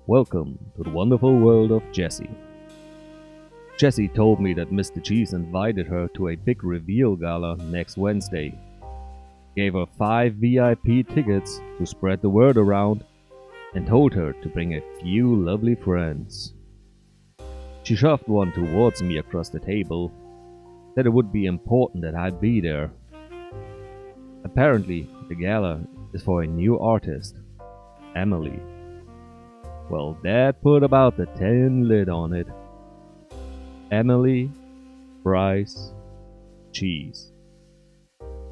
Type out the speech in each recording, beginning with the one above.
Welcome to the wonderful world of Jessie. Jessie told me that Mr. Cheese invited her to a big reveal gala next Wednesday. Gave her 5 VIP tickets to spread the word around and told her to bring a few lovely friends. She shoved one towards me across the table, said it would be important that I be there. Apparently, the gala is for a new artist, Emily. Well, that put about the 10 lid on it. Emily, Bryce, Cheese.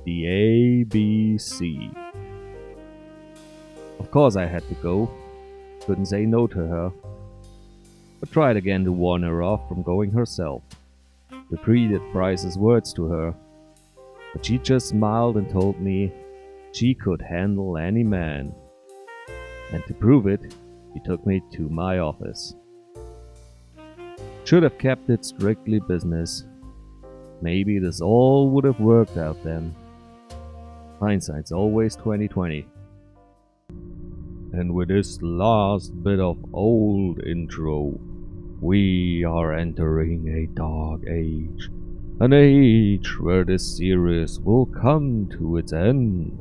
The ABC. Of course I had to go. Couldn't say no to her. But tried again to warn her off from going herself. Repeated Bryce's words to her. But she just smiled and told me she could handle any man. And to prove it, she took me to my office. Should have kept it strictly business. Maybe this all would have worked out then. Hindsight's always 20/20. And with this last bit of old intro, we are entering a dark age. An age where this series will come to its end.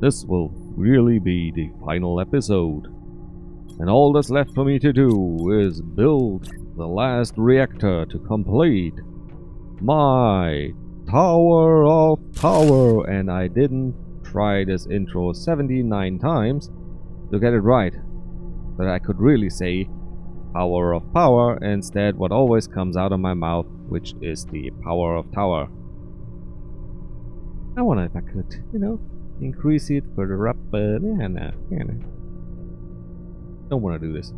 This will really be the final episode. And all that's left for me to do is build the last reactor to complete my Tower of Power. And I didn't try this intro 79 times to get it right. But I could really say Power of Power instead what always comes out of my mouth, which is the Power of Tower. I wonder if I could, increase it further up, but don't want to do this.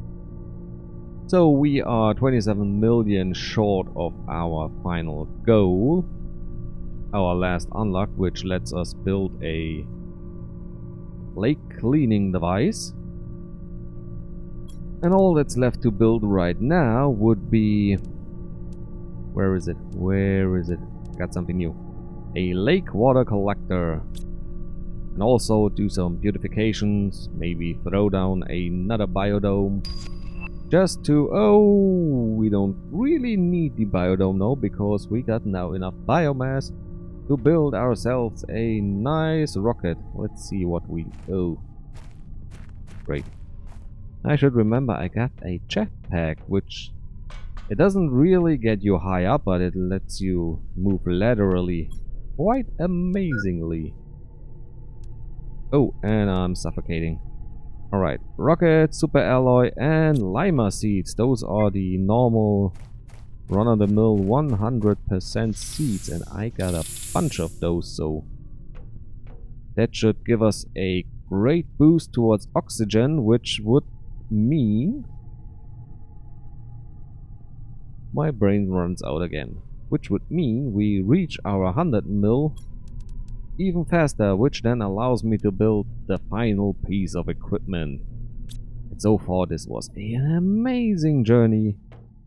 So we are 27 million short of our final goal. Our last unlock, which lets us build a lake cleaning device. And all that's left to build right now would be... Where is it? Got something new. A lake water collector. And also do some beautifications, maybe throw down another biodome. Just to... we don't really need the biodome now, because we got now enough biomass to build ourselves a nice rocket. Let's see what we... Great. I should remember I got a jetpack, which... It doesn't really get you high up, but it lets you move laterally quite amazingly. Oh, and I'm suffocating. Alright, rocket, super alloy, and lima seeds. Those are the normal run-of-the-mill 100% seeds, and I got a bunch of those, so that should give us a great boost towards oxygen, which would mean my brain runs out again, which would mean we reach our 100 mil even faster, which then allows me to build the final piece of equipment. And so far this was an amazing journey,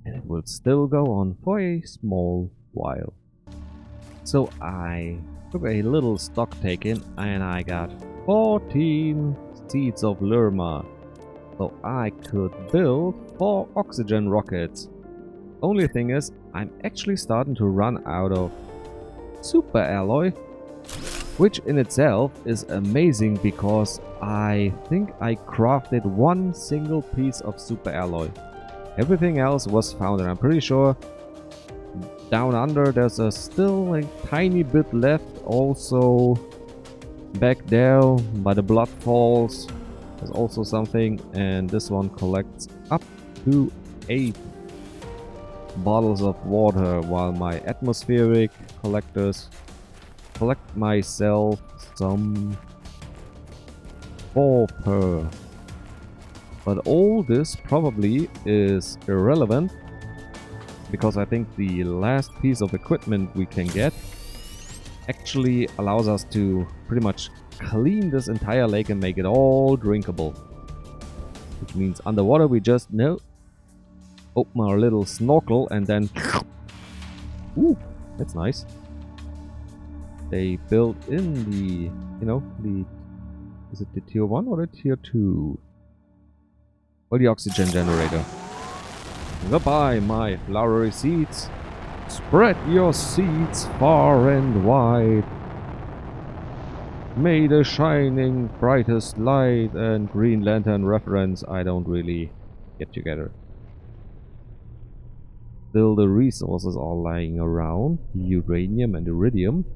and it will still go on for a small while. So I took a little stock taken, and I got 14 seeds of Lerma, so I could build 4 oxygen rockets. Only thing is, I'm actually starting to run out of super alloy, which in itself is amazing because I think I crafted one single piece of super alloy. Everything else was found, and I'm pretty sure down under there's still a tiny bit left. Also back there by the blood falls there's also something, and this one collects up to 8 bottles of water, while my atmospheric collectors collect myself some 4 per. But all this probably is irrelevant, because I think the last piece of equipment we can get actually allows us to pretty much clean this entire lake and make it all drinkable. Which means underwater we just open our little snorkel and then... Ooh, that's nice. They built in the, is it the tier 1 or the tier 2? Or the oxygen generator. Goodbye, my flowery seeds. Spread your seeds far and wide. May the shining brightest light and Green Lantern reference I don't really get together. Still, the resources are lying around, uranium and iridium.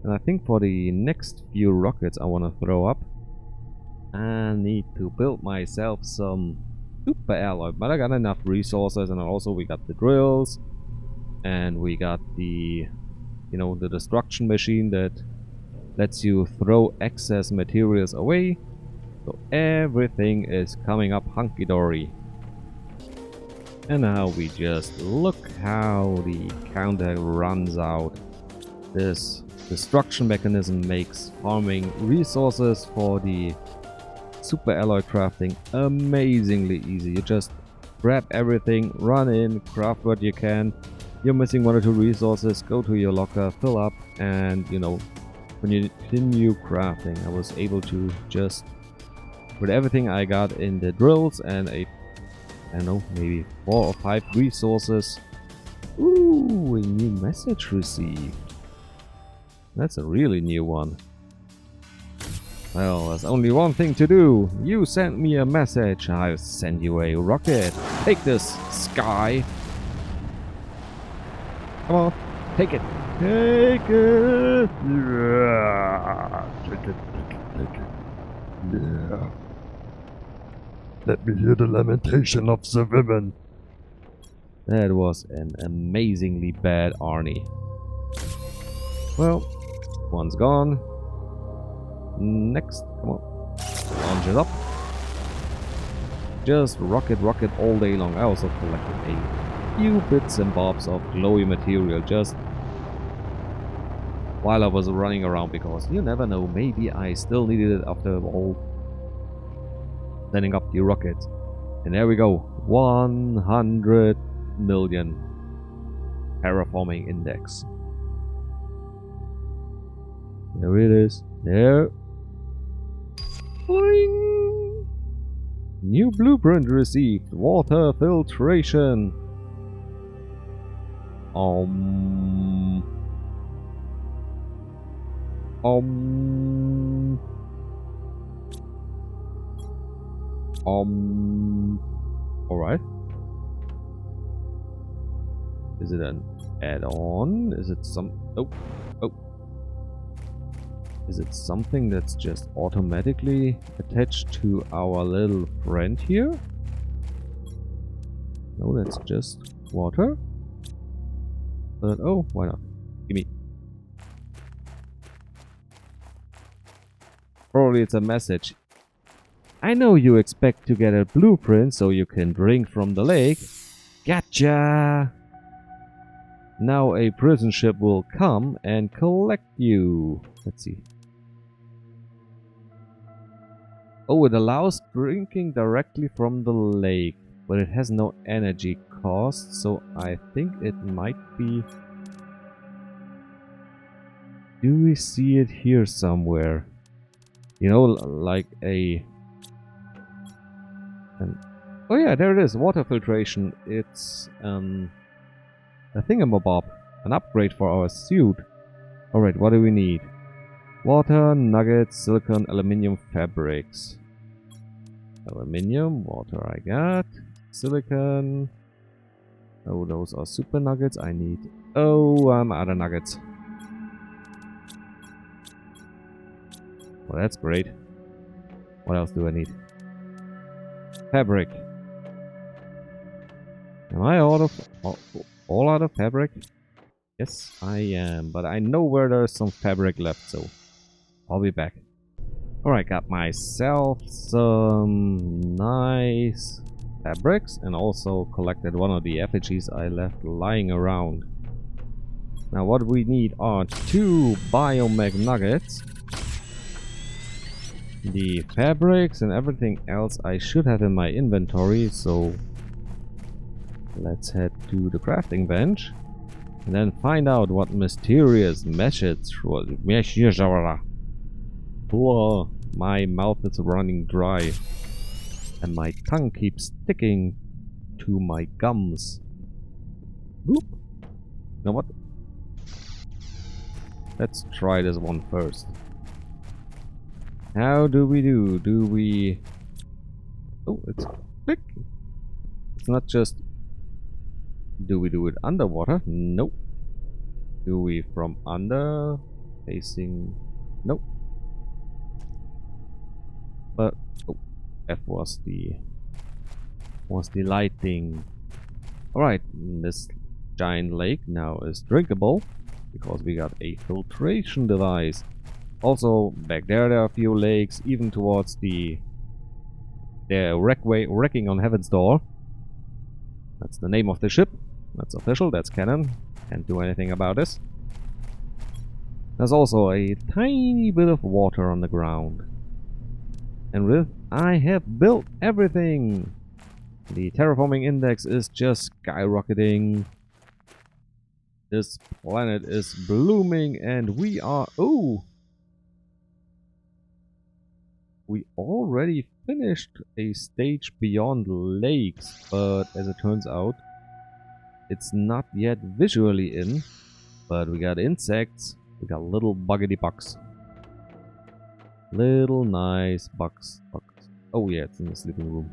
And I think for the next few rockets I want to throw up, I need to build myself some super alloy. But I got enough resources, and also we got the drills, and we got the, the destruction machine that lets you throw excess materials away. So everything is coming up hunky-dory. And now we just look how the counter runs out. This destruction mechanism makes farming resources for the super alloy crafting amazingly easy. You just grab everything, run in, craft what you can. You're missing 1 or 2 resources, go to your locker, fill up, and when you continue crafting, I was able to just put everything I got in the drills and I don't know, maybe 4 or 5 resources. Ooh, a new message received. That's a really new one. Well, there's only one thing to do. You sent me a message, I'll send you a rocket. Take this, Sky. Come on, take it. Take it. Yeah. Let me hear the lamentation of the women. That was an amazingly bad Arnie. Well, one's gone. Next, come on. Launch it up. Just rocket all day long. I also collected a few bits and bobs of glowy material just while I was running around, because you never know, maybe I still needed it after all setting up the rocket. And there we go, 100 million terraforming index. There it is. There. Boing. New blueprint received. Water filtration. Alright. Is it an add-on? Is it some... Oh. Is it something that's just automatically attached to our little friend here? No, that's just water. But oh, why not? Gimme. Probably it's a message. I know you expect to get a blueprint so you can drink from the lake. Gotcha! Now a prison ship will come and collect you. Let's see. Oh, it allows drinking directly from the lake, but it has no energy cost, so I think it might be... Do we see it here somewhere? You know, like a... oh yeah, there it is, water filtration. It's a thingamabob, an upgrade for our suit. Alright, what do we need? Water, nuggets, silicon, aluminium, fabrics. Aluminium, water I got. Silicon. Oh, those are super nuggets. I need... Oh, other nuggets. Well, that's great. What else do I need? Fabric. Am I all out of fabric? Yes, I am. But I know where there's some fabric left, so I'll be back. Alright, got myself some nice fabrics and also collected one of the effigies I left lying around. Now what we need are 2 biomag nuggets. The fabrics and everything else I should have in my inventory, so let's head to the crafting bench and then find out what mysterious message was. My mouth is running dry. And my tongue keeps sticking to my gums. Bloop. You know what? Let's try this one first. How do we do? Do we... Oh, it's click. It's not just... Do we do it underwater? Nope. Do we from under? Facing... Nope. But... Oh, F was the lighting. Alright, this giant lake now is drinkable because we got a filtration device. Also, back there are a few lakes, even towards the wrecking on Heaven's Door. That's the name of the ship. That's official, that's canon. Can't do anything about this. There's also a tiny bit of water on the ground. And with I have built everything! The terraforming index is just skyrocketing. This planet is blooming and we are... Oh! We already finished a stage beyond lakes, but as it turns out, it's not yet visually in. But we got insects, we got little buggity bugs. Little nice bugs. Oh yeah, it's in the sleeping room.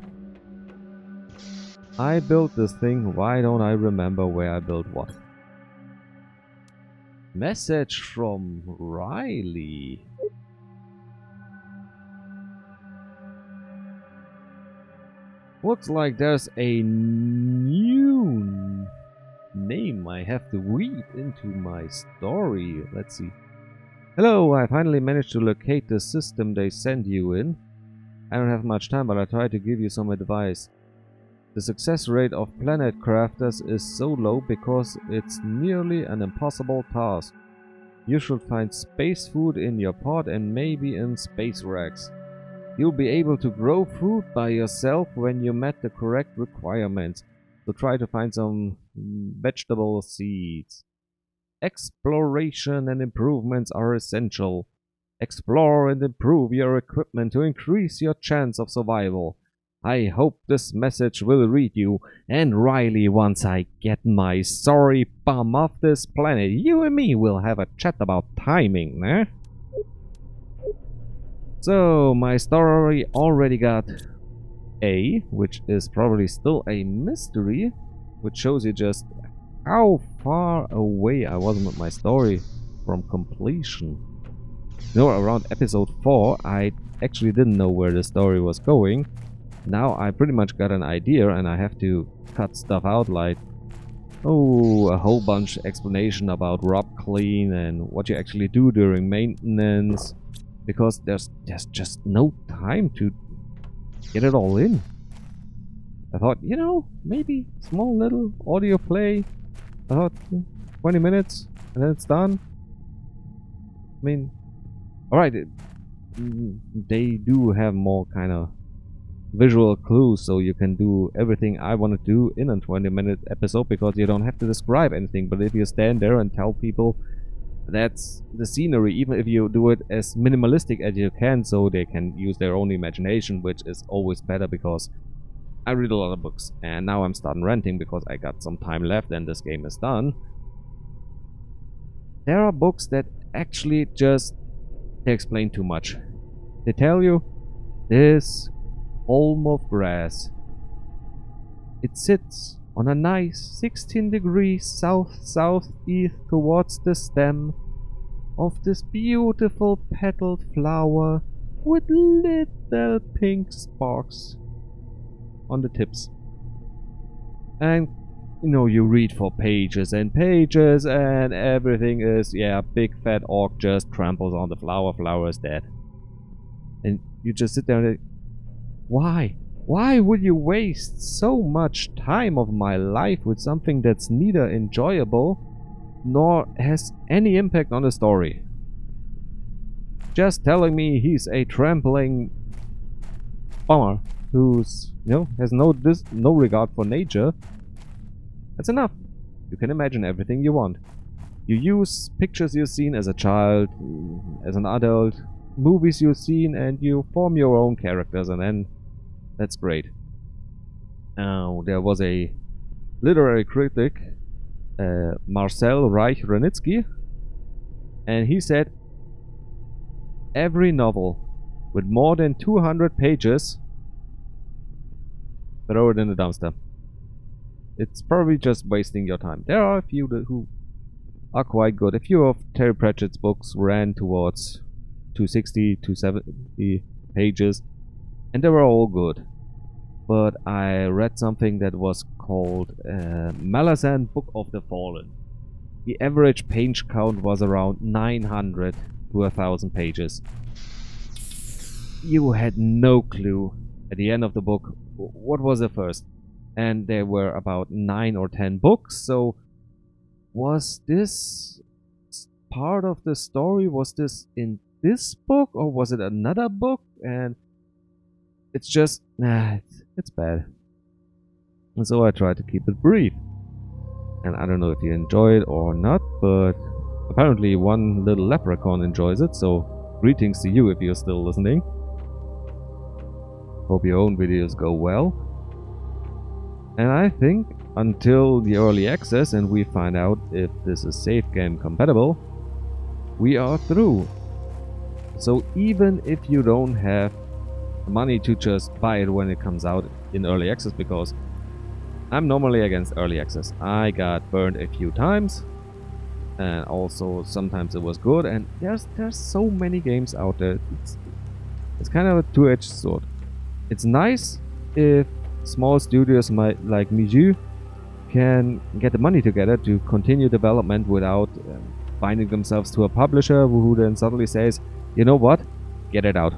I built this thing, why don't I remember where I built what? Message from Riley. Looks like there's a new name I have to read into my story. Let's see. Hello, I finally managed to locate the system they sent you in. I don't have much time, but I try to give you some advice. The success rate of planet crafters is so low because it's nearly an impossible task. You should find space food in your pod and maybe in space racks. You'll be able to grow food by yourself when you met the correct requirements. So try to find some vegetable seeds. Exploration and improvements are essential. Explore and improve your equipment to increase your chance of survival. I hope this message will read you. And Riley, once I get my sorry bum off this planet, you and me will have a chat about timing, eh? So, my story already got A, which is probably still a mystery, which shows you just how far away I was with my story from completion. You know, around episode 4, I actually didn't know where the story was going. Now I pretty much got an idea and I have to cut stuff out like, oh, a whole bunch explanation about rub clean and what you actually do during maintenance. Because there's just no time to get it all in. I thought, you know, maybe small little audio play. I thought 20 minutes and then it's done. I mean, alright, they do have more kind of visual clues, so you can do everything I want to do in a 20-minute episode because you don't have to describe anything. But if you stand there and tell people that's the scenery, even if you do it as minimalistic as you can, so they can use their own imagination, which is always better because I read a lot of books and now I'm starting ranting because I got some time left and this game is done. There are books that actually just they explain too much. They tell you this holm of grass, it sits on a nice 16 degrees south-southeast towards the stem of this beautiful petaled flower with little pink sparks on the tips. And you know, you read for pages and pages and everything is, yeah, big fat orc just tramples on the flower is dead. And you just sit there and think, why? Why would you waste so much time of my life with something that's neither enjoyable nor has any impact on the story? Just telling me he's a trampling bummer who's, you know, has no regard for nature. That's enough. You can imagine everything you want. You use pictures you've seen as a child, as an adult, movies you've seen, and you form your own characters, and then That's great. Now, there was a literary critic, Marcel Reich-Ranitzky, and he said, every novel with more than 200 pages, throw it in the dumpster. It's probably just wasting your time. There are a few who are quite good. A few of Terry Pratchett's books ran towards 260, 270 pages, and they were all good. But I read something that was called Malazan Book of the Fallen. The average page count was around 900 to 1,000 pages. You had no clue at the end of the book what was the first. And there were about 9 or 10 books, so was this part of the story? Was this in this book or was it another book? And it's just, it's bad. And so I tried to keep it brief. And I don't know if you enjoy it or not, but apparently one little leprechaun enjoys it, so greetings to you if you're still listening. Hope your own videos go well. And I think until the early access and we find out if this is safe game compatible, we are through. So even if you don't have money to just buy it when it comes out in early access, because I'm normally against early access. I got burned a few times, and also sometimes it was good, and there's so many games out there. It's kind of a two-edged sword. It's nice if small studios like Mizu can get the money together to continue development without binding themselves to a publisher who then suddenly says, you know what, get it out.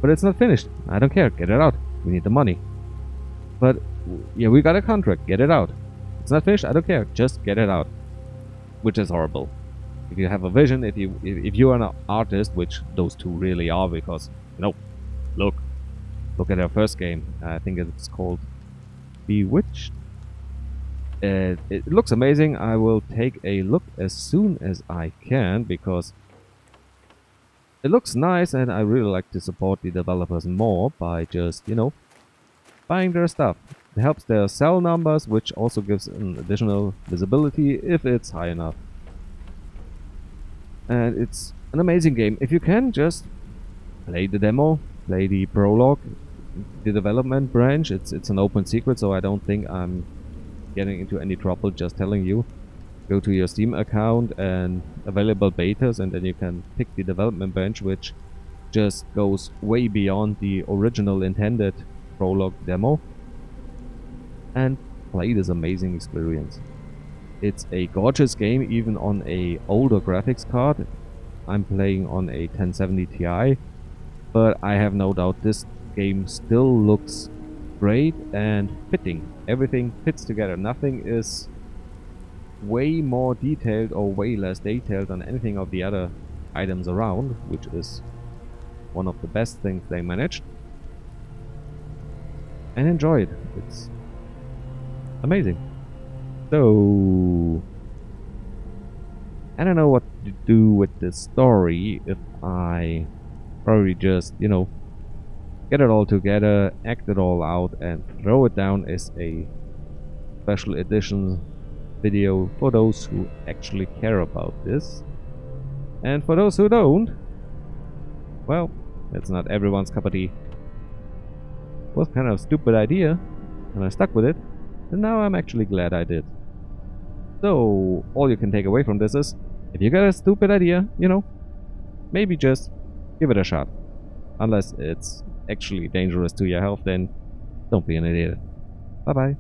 But it's not finished. I don't care, get it out. We need the money. But yeah, we got a contract, get it out. It's not finished, I don't care, just get it out. Which is horrible. If you have a vision, if you are an artist, which those two really are, because, you know, look at our first game. I think it's called Bewitched. It looks amazing. I will take a look as soon as I can because it looks nice, and I really like to support the developers more by just, you know, buying their stuff. It helps their sell numbers, which also gives an additional visibility if it's high enough. And it's an amazing game. If you can, just play the demo, play the prologue, the development branch. It's an open secret, so I don't think I'm getting into any trouble just telling you. Go to your Steam account and available betas, and then you can pick the development branch, which just goes way beyond the original intended prologue demo, and play this amazing experience. It's a gorgeous game even on a older graphics card. I'm playing on a 1070 Ti, but I have no doubt this game still looks great and fitting. Everything fits together. Nothing is way more detailed or way less detailed than anything of the other items around, which is one of the best things they managed. And enjoy it. It's amazing. So I don't know what to do with this story. If I probably just, you know, get it all together, act it all out, and throw it down as a special edition video for those who actually care about this. And for those who don't, well, it's not everyone's cup of tea. It was kind of a stupid idea, and I stuck with it, and now I'm actually glad I did. So, all you can take away from this is, if you got a stupid idea, you know, maybe just give it a shot. Unless it's actually dangerous to your health, then don't be an idiot. Bye bye.